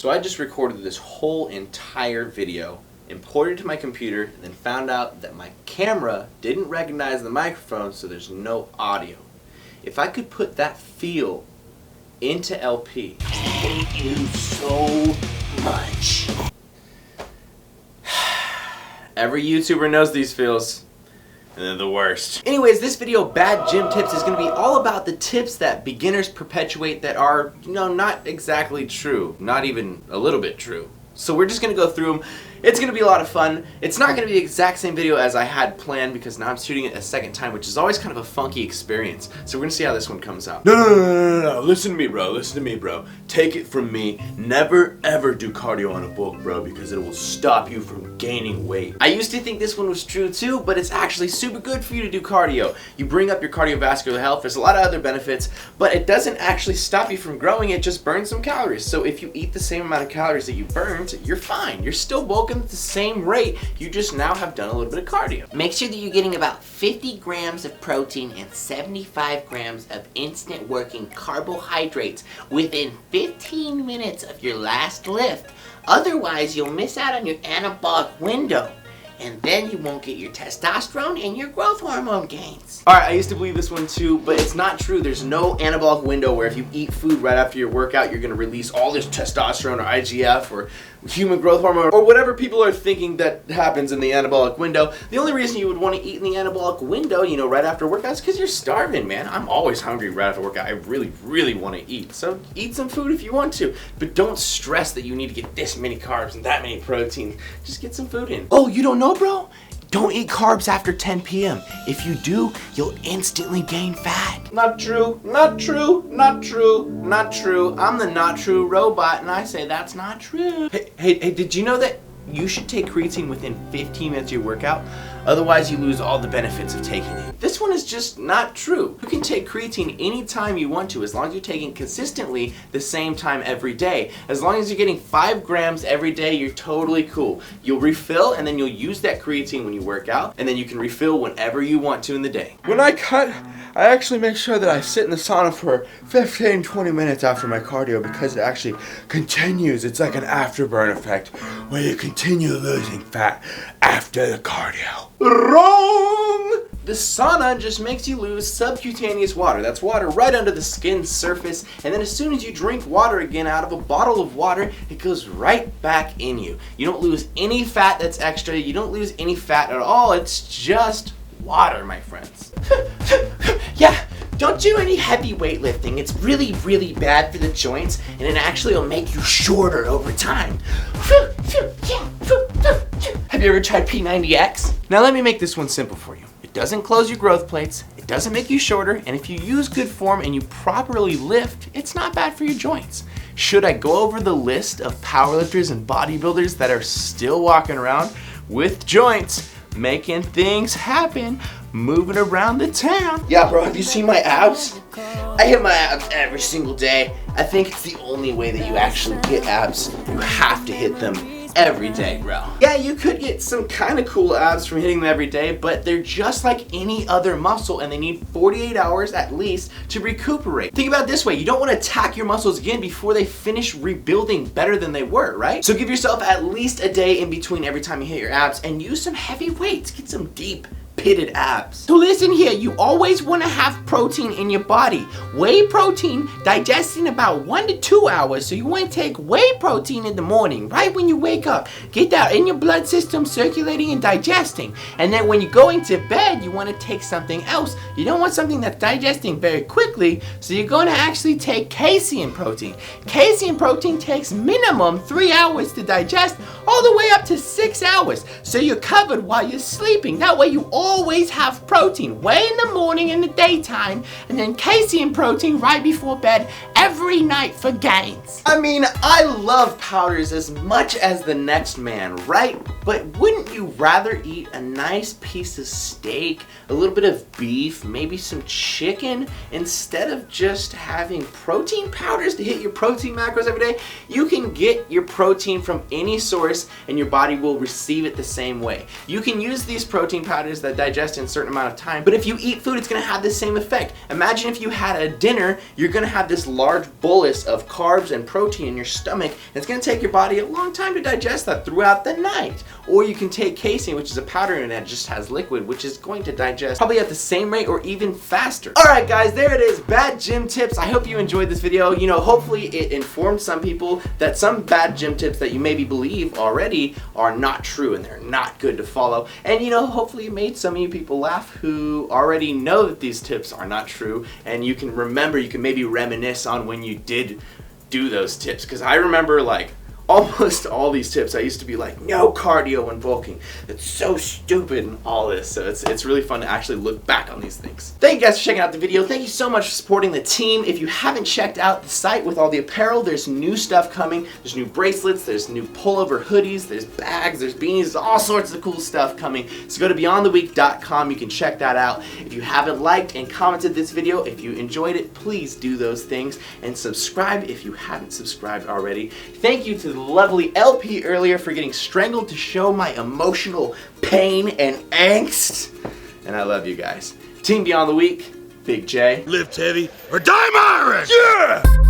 So I just recorded this whole entire video, imported it to my computer, and then found out that my camera didn't recognize the microphone, so there's no audio. If I could put that feel into LP, thank you so much. Every YouTuber knows these feels, and they're the worst. Anyways, this video, Bad Gym Tips, is going to be all about the tips that beginners perpetuate that are, not exactly true. Not even a little bit true. So we're just going to go through them. It's going to be a lot of fun. It's not going to be the exact same video as I had planned because now I'm shooting it a second time, which is always kind of a funky experience. So we're going to see how this one comes out. No. Listen to me, bro. Listen to me, bro. Take it from me. Never, ever do cardio on a book, bro, because it will stop you from gaining weight. I used to think this one was true too, but it's actually super good for you to do cardio. You bring up your cardiovascular health. There's a lot of other benefits, but it doesn't actually stop you from growing. It just burns some calories. So if you eat the same amount of calories that you burned, you're fine. You're still bulking at the same rate. You just now have done a little bit of cardio. Make sure that you're getting about 50 grams of protein and 75 grams of instant working carbohydrates within 15 minutes of your last lift. Otherwise, you'll miss out on your anabolic window. And then you won't get your testosterone and your growth hormone gains. Alright, I used to believe this one too, but it's not true. There's no anabolic window where if you eat food right after your workout, you're going to release all this testosterone or IGF or human growth hormone or whatever people are thinking that happens in the anabolic window. The only reason you would want to eat in the anabolic window, right after workout is because you're starving, man. I'm always hungry right after workout. I really, really want to eat. So eat some food if you want to, but don't stress that you need to get this many carbs and that many protein. Just get some food in. Oh, you don't know, bro? Don't eat carbs after 10 p.m. If you do, you'll instantly gain fat. Not true, not true, not true, not true. I'm the not true robot and I say that's not true. Hey, did you know that you should take creatine within 15 minutes of your workout? Otherwise, you lose all the benefits of taking it. This one is just not true. You can take creatine anytime you want to, as long as you're taking consistently the same time every day. As long as you're getting 5 grams every day, you're totally cool. You'll refill, and then you'll use that creatine when you work out, and then you can refill whenever you want to in the day. When I cut, I actually make sure that I sit in the sauna for 15-20 minutes after my cardio because it actually continues. It's like an afterburn effect where you continue losing fat after the cardio. Wrong! The sauna just makes you lose subcutaneous water. That's water right under the skin's surface, and then as soon as you drink water again out of a bottle of water, it goes right back in you. You don't lose any fat that's extra. You don't lose any fat at all. It's just water, my friends. Yeah, don't do any heavy weightlifting. It's really, really bad for the joints, and it actually will make you shorter over time. Have you ever tried P90X? Now let me make this one simple for you. It doesn't close your growth plates, it doesn't make you shorter, and if you use good form and you properly lift, it's not bad for your joints. Should I go over the list of powerlifters and bodybuilders that are still walking around with joints, making things happen, moving around the town? Yeah, bro, have you seen my abs? I hit my abs every single day. I think it's the only way that you actually get abs. You have to hit them every day, bro. Yeah, you could get some kind of cool abs from hitting them every day, but they're just like any other muscle and they need 48 hours at least to recuperate. Think about it this way, you don't want to attack your muscles again before they finish rebuilding better than they were, right? So give yourself at least a day in between every time you hit your abs and use some heavy weights. Get some deep pitted abs. So listen here, you always want to have protein in your body. Whey protein digests in about 1 to 2 hours, so you want to take whey protein in the morning, right when you wake up. Get that in your blood system circulating and digesting. And then when you go into bed, you want to take something else. You don't want something that's digesting very quickly, so you're going to actually take casein protein. Casein protein takes minimum 3 hours to digest, all the way up to 6 hours. So you're covered while you're sleeping. That way you always have protein, whey in the morning in the daytime, and then casein protein right before bed every night for gains. I mean, I love powders as much as the next man, right? But wouldn't you rather eat a nice piece of steak, a little bit of beef, maybe some chicken, instead of just having protein powders to hit your protein macros every day? You can get your protein from any source and your body will receive it the same way. You can use these protein powders that digest in a certain amount of time. But if you eat food, it's gonna have the same effect. Imagine if you had a dinner, you're gonna have this large bolus of carbs and protein in your stomach, and it's gonna take your body a long time to digest that throughout the night. Or you can take casein, which is a powder and that just has liquid, which is going to digest probably at the same rate or even faster. All right, guys, there it is, bad gym tips. I hope you enjoyed this video. You know, hopefully it informed some people that some bad gym tips that you maybe believe already are not true and they're not good to follow. And you know, hopefully it made some of you people laugh who already know that these tips are not true, and you can remember, you can maybe reminisce on when you did do those tips. Because I remember, like, almost all these tips, I used to be like, no cardio when bulking. It's so stupid and all this. So it's really fun to actually look back on these things. Thank you guys for checking out the video. Thank you so much for supporting the team. If you haven't checked out the site with all the apparel, there's new stuff coming. There's new bracelets, there's new pullover hoodies, there's bags, there's beanies, all sorts of cool stuff coming. So go to beyondtheweek.com, you can check that out. If you haven't liked and commented this video, if you enjoyed it, please do those things and subscribe if you haven't subscribed already. Thank you to the lovely LP earlier for getting strangled to show my emotional pain and angst. And I love you guys. Team Beyond the Week, Big J. Lift heavy or die MIRIN! Yeah!